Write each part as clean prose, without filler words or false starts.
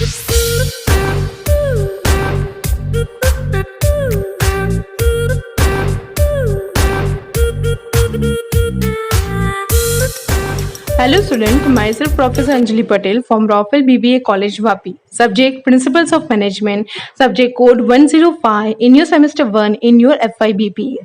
Hello student, myself Professor Anjali Patel from Raffle BBA College Vapi. Subject Principles of Management, subject code 105 in your semester 1 in your FIBPA.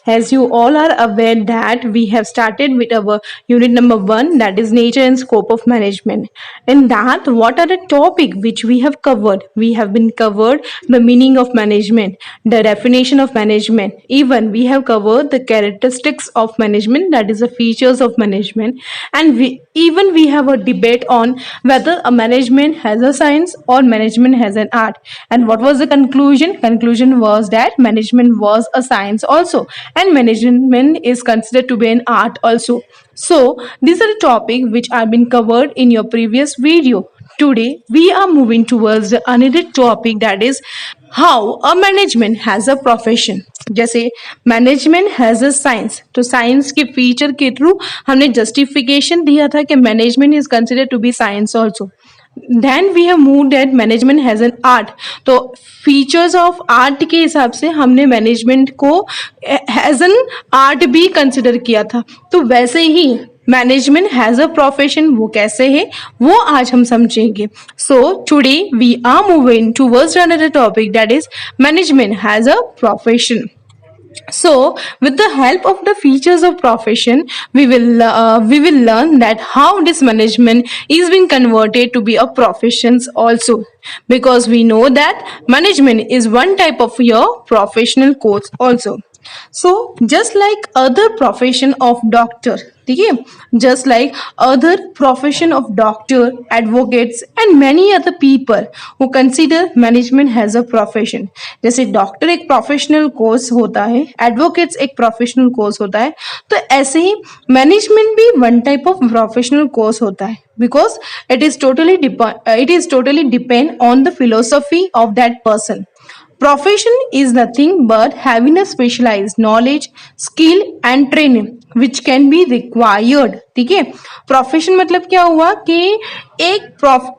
As you all are aware that we have started with our unit number 1, that is nature and scope of management. In that, what are the topic which we have covered? We have been covered the meaning of management, the definition of management. Even we have covered the characteristics of management, that is the features of management. And we have a debate on whether a management has a science or management has an art. And what was the conclusion? Conclusion was that management was a science also, and management is considered to be an art also. So these are the topic which have been covered in your previous video. Today we are moving towards the another topic, that is how a management has a profession. जैसे management has a science, तो science के feature के through हमने justification दिया था कि management is consider to be science also. Then we have move that management has an art. तो features of art के हिसाब से हमने मैनेजमेंट को हैज एन आर्ट भी कंसिडर किया था. तो वैसे ही मैनेजमेंट हैज अ प्रोफेशन, वो कैसे है वो आज हम समझेंगे. So today we are moving towards another topic, that is management has a profession. So with the help of the features of profession, we will learn that how this management is being converted to be a professions also, because we know that management is one type of your professional course also. So just like other profession of doctor, ठीक है, just like other profession of doctor, advocates and many other people who consider management as a profession. जैसे doctor एक professional course होता है, advocates एक professional course होता है, तो ऐसे ही मैनेजमेंट भी one type of professional course होता है, because it is totally depend on the philosophy of that person. Profession is nothing but having a specialized knowledge, skill and training which can be required. ठीक है, profession मतलब क्या हुआ कि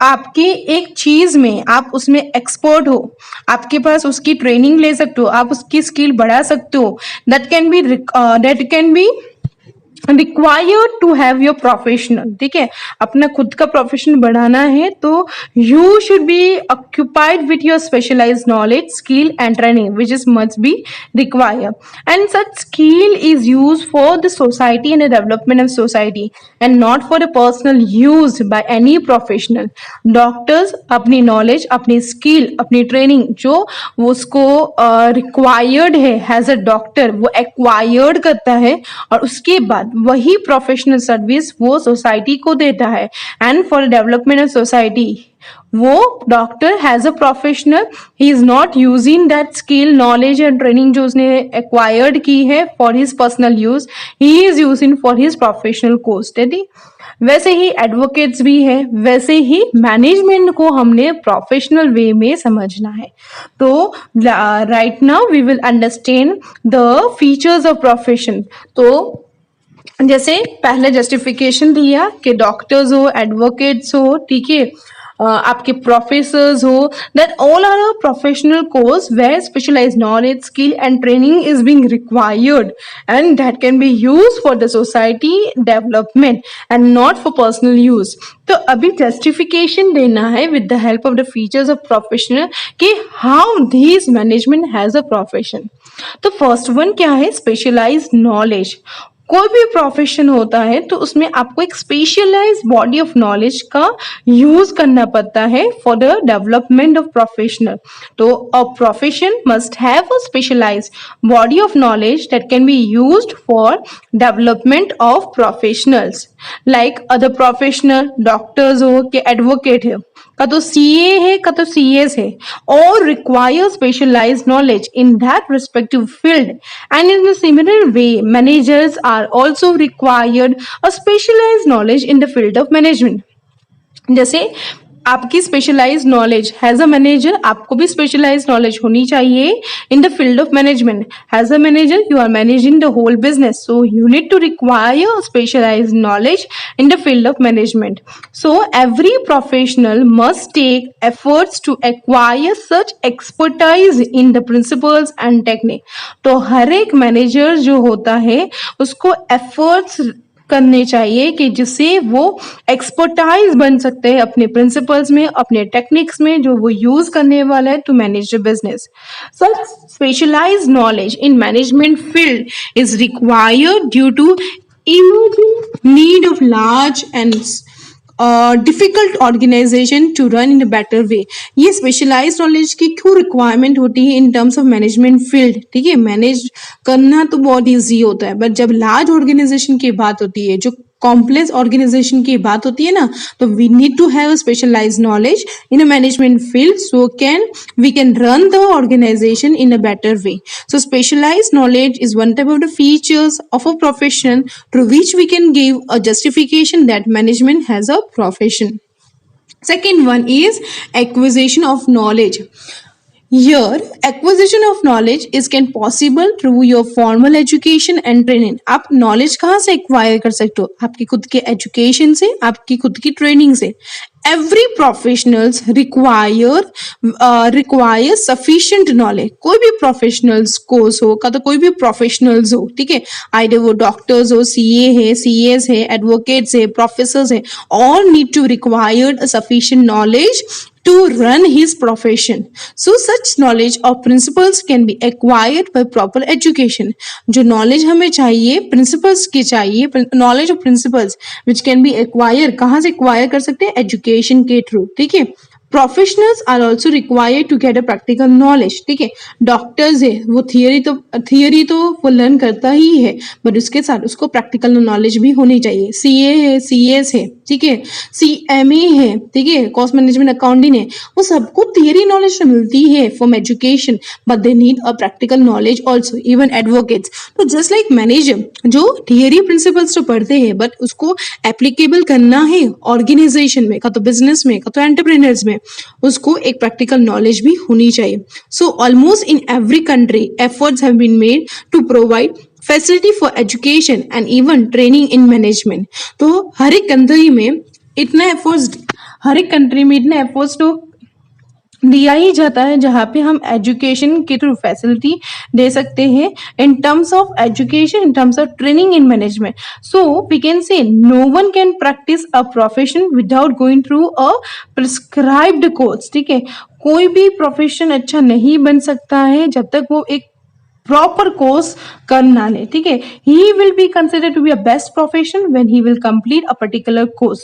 आपके एक चीज में आप उसमें एक्सपर्ट हो, आपके पास उसकी ट्रेनिंग ले सकते हो, आप उसकी स्किल बढ़ा सकते हो. That can be required to have your professional. ठीक है, अपना खुद का प्रोफेशन बढ़ाना है तो you should be occupied with your specialized knowledge, skill and training which is must be required. And such skill is use for the society and the development of society and not for the personal use by any professional. Doctors अपनी knowledge, अपनी skill, अपनी training जो उसको required है as a doctor, वो acquired करता है और उसके बाद वही प्रोफेशनल सर्विस वो सोसाइटी को देता है. And for development of society, वो doctor has a professional, he is not using that skill, knowledge and training जो उसने एक्वायर्ड की है for his personal use, he is using for his professional course. वैसे ही एडवोकेट्स भी है, वैसे ही मैनेजमेंट को हमने प्रोफेशनल वे में समझना है. तो right now we will understand the features of profession. तो जैसे पहले जस्टिफिकेशन दिया कि डॉक्टर्स हो, एडवोकेट्स हो, ठीक है, आपके प्रोफेसर्स हो, that all are a professional course where specialised knowledge, skill and training is being required and that can be use for the society development and not for personal use. तो अभी justification देना है with the help of the features of professional कि how this management has a profession. तो first one क्या है? Specialised knowledge. कोई भी प्रोफेशन होता है तो उसमें आपको एक स्पेशलाइज्ड बॉडी ऑफ नॉलेज का यूज करना पड़ता है for the development of professional. तो a profession must have a specialised body of knowledge that can be used for development of professionals. Like other professional, doctors हो कि advocate है, का तो सीए है, का तो सीएस है, और require specialized knowledge in that respective field. And in the similar way managers are also required a specialized knowledge in the field of management. जैसे आपकी specialize knowledge has a manager, आपको भी specialize knowledge होनी चाहिए in the field of management. Has a manager you are managing the whole business, so you need to require specialize knowledge in the field of management. So every professional must take efforts to acquire such expertise in the principles and technique. तो हर एक manager जो होता है उसको efforts करने चाहिए कि जिससे वो एक्सपर्टाइज बन सकते हैं अपने प्रिंसिपल्स में, अपने टेक्निक्स में जो वो यूज करने वाला है to manage the business. Such specialized knowledge in management field is required due to emerging need of large and difficult organization to run in a better way. ये स्पेशलाइज नॉलेज की क्यों requirement होती है in terms of management field. ठीक है, manage करना तो बहुत ईजी होता है, बट जब लार्ज ऑर्गेनाइजेशन की बात होती है, जो कॉम्प्लेक्स ऑर्गेनाइजेशन की बात होती है ना, तो we need to have specialized knowledge in a management field so we can run the organization in a better way. So specialized knowledge is one type of the features of a profession through which we can give a justification that management has a profession. Second one is acquisition of knowledge. Here, acquisition of knowledge is can possible through your formal education and training. आप knowledge कहाँ से acquire कर सकते हो? आपकी खुद के education से, आपकी खुद की training से. Every professionals require sufficient knowledge. कोई भी professionals course हो, का तो कोई भी professionals हो, ठीक है? Either वो doctors हो, CA है, CAs है, advocates है, professors है, all need to require a sufficient knowledge to run his profession. So such knowledge of principles can be acquired by proper education. जो knowledge हमें चाहिए, principles की चाहिए, knowledge of principles which can be acquired, कहाँ से acquire कर सकते हैं? Education के through. ठीक है, professionals are also required to get a practical knowledge. ठीक है, डॉक्टर्स है वो थियरी तो वो लर्न करता ही है, बट उसके साथ उसको प्रैक्टिकल नॉलेज भी होनी चाहिए. सीए है, सीएस है, ठीक है, सीएमए है, ठीक है, कॉस्ट मैनेजमेंट अकाउंटिंग है, वो सबको थियरी नॉलेज तो मिलती है from education, but they need a practical knowledge also. Even advocates तो जस्ट लाइक मैनेजर जो थियरी प्रिंसिपल्स तो पढ़ते हैं, बट उसको एप्लीकेबल करना है ऑर्गेनाइजेशन में, का तो बिजनेस में, का तो एंटरप्रेन्योर्स में, उसको एक प्रैक्टिकल नॉलेज भी होनी चाहिए. So almost in every country efforts have been made to provide facility for education and even training in management. तो हर एक कंट्री में इतना एफर्ट्स तो दिया ही जाता है जहाँ पे हम एजुकेशन के थ्रू फैसिलिटी दे सकते हैं in terms of education, in terms of training in management. So we can say no one can practice a profession without going through a prescribed course. ठीक है, कोई भी प्रोफेशन अच्छा नहीं बन सकता है जब तक वो एक प्रॉपर कोर्स करना ले. ठीक है, he will be considered to be a best profession when he will complete a particular course.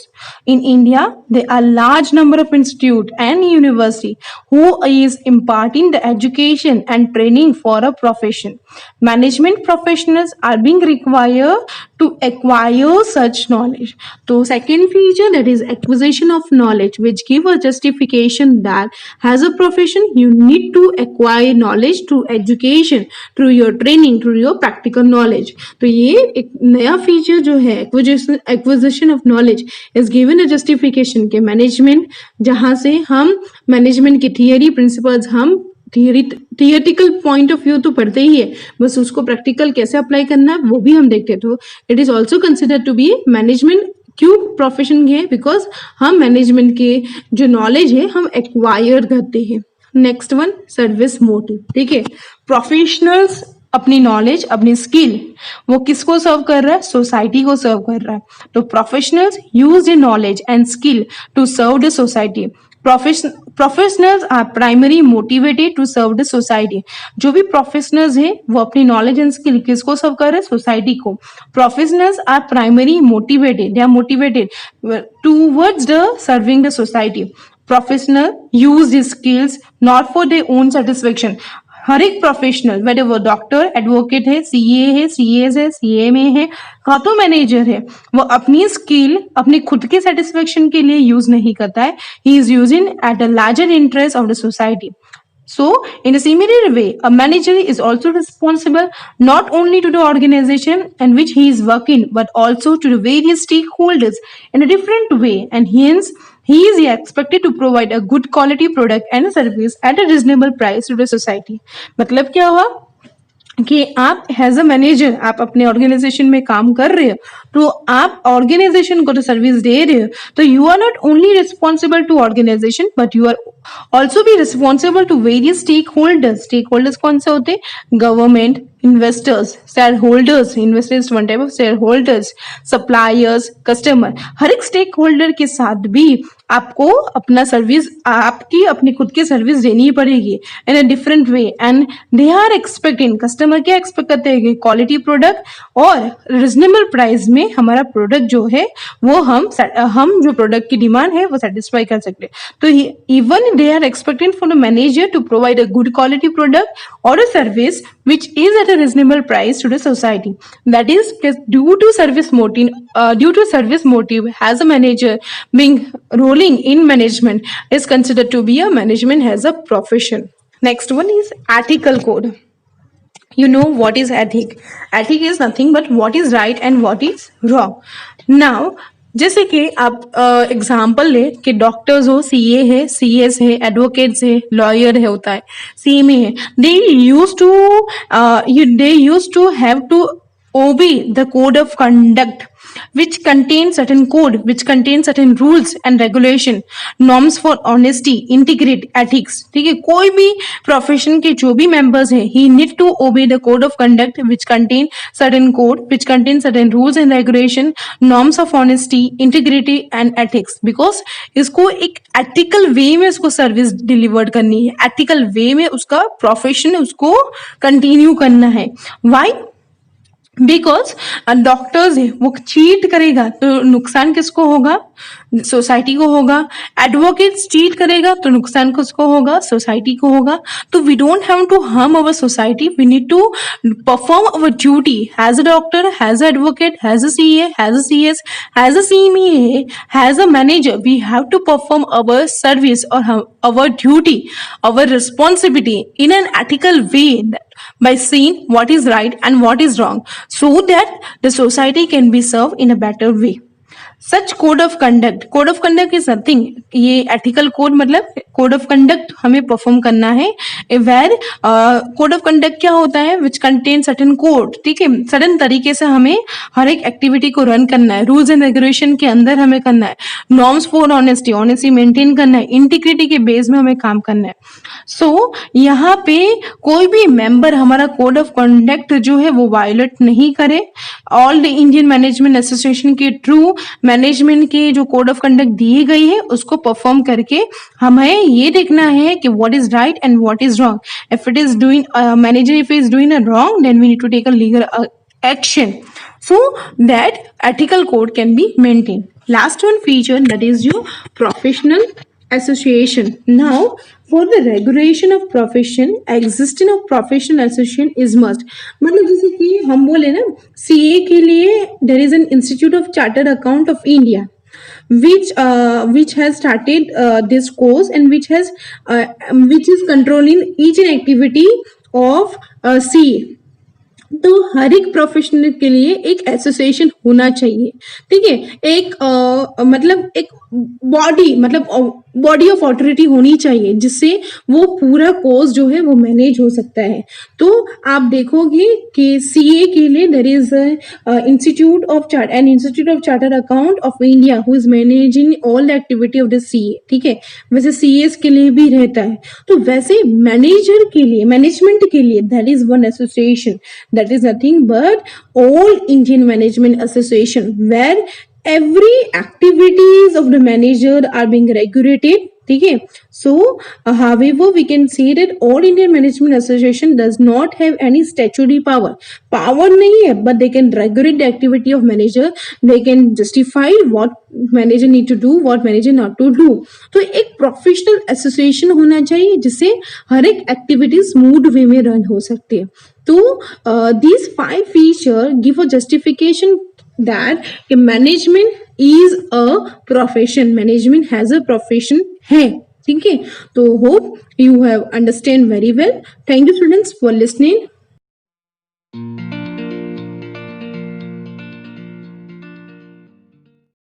In India there are large number of institute and university who is imparting the education and training for a profession. Management professionals are being required to acquire such knowledge. So second feature, that is acquisition of knowledge, which give a justification that as a profession you need to acquire knowledge through education, through your training, through your practical knowledge. तो ये एक नया feature जो है acquisition of knowledge is given a justification के management, जहाँ से हम मैनेजमेंट की थियरी प्रिंसिपल्स हम थियरिटिकल पॉइंट ऑफ व्यू तो पढ़ते ही है, बस उसको प्रैक्टिकल कैसे अप्लाई करना है वो भी हम देखते हैं. तो it is also consider to be management. क्यों प्रोफेशन है? बिकॉज हम मैनेजमेंट के जो नॉलेज है हम एक्वायर करते हैं. Next one, service motive. ठीक है, प्रोफेशनल्स अपनी नॉलेज, अपनी स्किल वो किसको सर्व कर रहा है? सोसाइटी को सर्व कर रहा है. तो professionals use the knowledge and skill to serve the society. Professionals are primary motivated to serve the society. जो भी प्रोफेशनल्स है वो अपनी नॉलेज एंड स्किल किसको सर्व कर रहे हैं? सोसाइटी को. Professionals are primary motivated, they are motivated towards the serving the society. Professional use the skills not for their own satisfaction. हर एक प्रोफेशनल, वेदर वो डॉक्टर, एडवोकेट है, सीए है, सीएस है, सीएमए है, का तो मैनेजर है, वो अपनी स्किल अपने खुद के सेटिस्फेक्शन के लिए यूज नहीं करता है. ही is using at a larger interest of the society. So, in a similar way, a manager is also responsible not only to the organization in which he is working, but also to the various stakeholders in a different way, and hence he is expected to provide a good quality product and service at a reasonable price to the society. मतलब क्या हुआ कि आप as a manager आप अपने organisation में काम कर रहे हो, तो आप ऑर्गेनाइजेशन को तो सर्विस दे रहे हो, तो you are not only responsible to organisation but you are also be responsible to various stakeholders. Stakeholders कौन से होते हैं? Government, investors, shareholders. Investors one type of shareholders, suppliers, customer. हर एक stake holder के साथ भी आपको अपना सर्विस, आपकी अपनी खुद की सर्विस देनी पड़ेगी in a different way. And they are expecting, customer क्या एक्सपेक्ट करते हैं कि क्वालिटी प्रोडक्ट और रिजनेबल प्राइस में हमारा प्रोडक्ट जो है वो हम जो प्रोडक्ट की डिमांड है वो सेटिस्फाई कर सकते हैं. तो even they are expecting for the manager to provide a good quality product or a service which is at a reasonable price to the society. That is, due to service motive, as a manager being rolling in management is considered to be a management as a profession. Next one is ethical code. You know what is ethic? Ethic is nothing but what is right and what is wrong. Now, जैसे कि आप example ले कि doctors हो, CA है, CS है, advocates है, lawyer है, होता है, सीएमए है. They use to have to obey the code of conduct which contains certain rules and regulation, norms for honesty, integrity, ethics. ठीक है, कोई भी प्रोफेशन के जो भी मेंबर्स हैं, he need to obey the code of conduct which contain certain rules and regulation, norms of honesty, integrity and ethics. because इसको एक एथिकल वे में उसको सर्विस डिलीवर्ड करनी है, एथिकल वे में उसका प्रोफेशन उसको कंटिन्यू करना है. Why? बिकॉज डॉक्टर्स है वो चीट करेगा तो नुकसान किसको होगा? सोसाइटी को होगा. एडवोकेट्स चीट करेगा तो नुकसान किसको होगा? सोसाइटी को होगा. तो we don't have to harm our society, we need to perform our duty as a doctor, as a advocate, as a CA, as a CS, as a CMA, as a manager. We have to perform our service और our duty, our responsibility in an ethical way by seeing what is right and what is wrong so that the society can be served in a better way. Such code of conduct is nothing. ये ethical code मतलब code of conduct हमें perform करना है. Where code of conduct क्या होता है? Which contain certain code. ठीक है, सर्टेन तरीके से हमें हर एक एक्टिविटी को रन करना है, रूल्स एंड रेगुलेशन के अंदर हमें करना है. नॉर्म्स फॉर ऑनेस्टी मेंटेन करना है, इंटीग्रिटी के बेस में हमें काम करना है. सो यहाँ पे कोई भी मेंबर हमारा कोड ऑफ कंडक्ट जो है वो वायोलेट नहीं करे. All the Indian management association के थ्रू मैनेजमेंट की जो कोड ऑफ कंडक्ट दी गई है उसको परफॉर्म करके हमें ये देखना है कि what is right and what is wrong. If it is doing manager if is doing a wrong then we need to take a legal action so that ethical code can be maintained. Last one feature, that is your professional association. Now for the regulation of profession, existence of professional association is must. मतलब जैसे कि हम बोले ना, CA के लिए there is an Institute of Chartered Account of India which has started this course and which is controlling each and activity of CA. तो हर एक प्रोफेशनल के लिए एक एसोसिएशन होना चाहिए. ठीक है, एक मतलब एक बॉडी ऑफ ऑथोरिटी होनी चाहिए जिससे वो पूरा कोर्स जो है वो मैनेज हो सकता है. तो आप देखोगे कि सीए के लिए there is institute of charter account of India who is managing all the activity of the CA. ठीक है, वैसे सीएस के लिए भी रहता है. तो वैसे मैनेजमेंट के लिए that is one association, that is nothing but all Indian Management Association where every activities of the manager are being regulated. ठीक है, so however we can see that all Indian Management Association does not have any statutory power नहीं है, but they can regulate the activity of manager, they can justify what manager need to do, what manager not to do. तो एक professional association होना चाहिए जिससे हर एक activity smooth way में run हो सकती है. तो these 5 features give a justification that management is a profession, management has a profession है. ठीक है, तो hope you have understand very well. Thank you students for listening.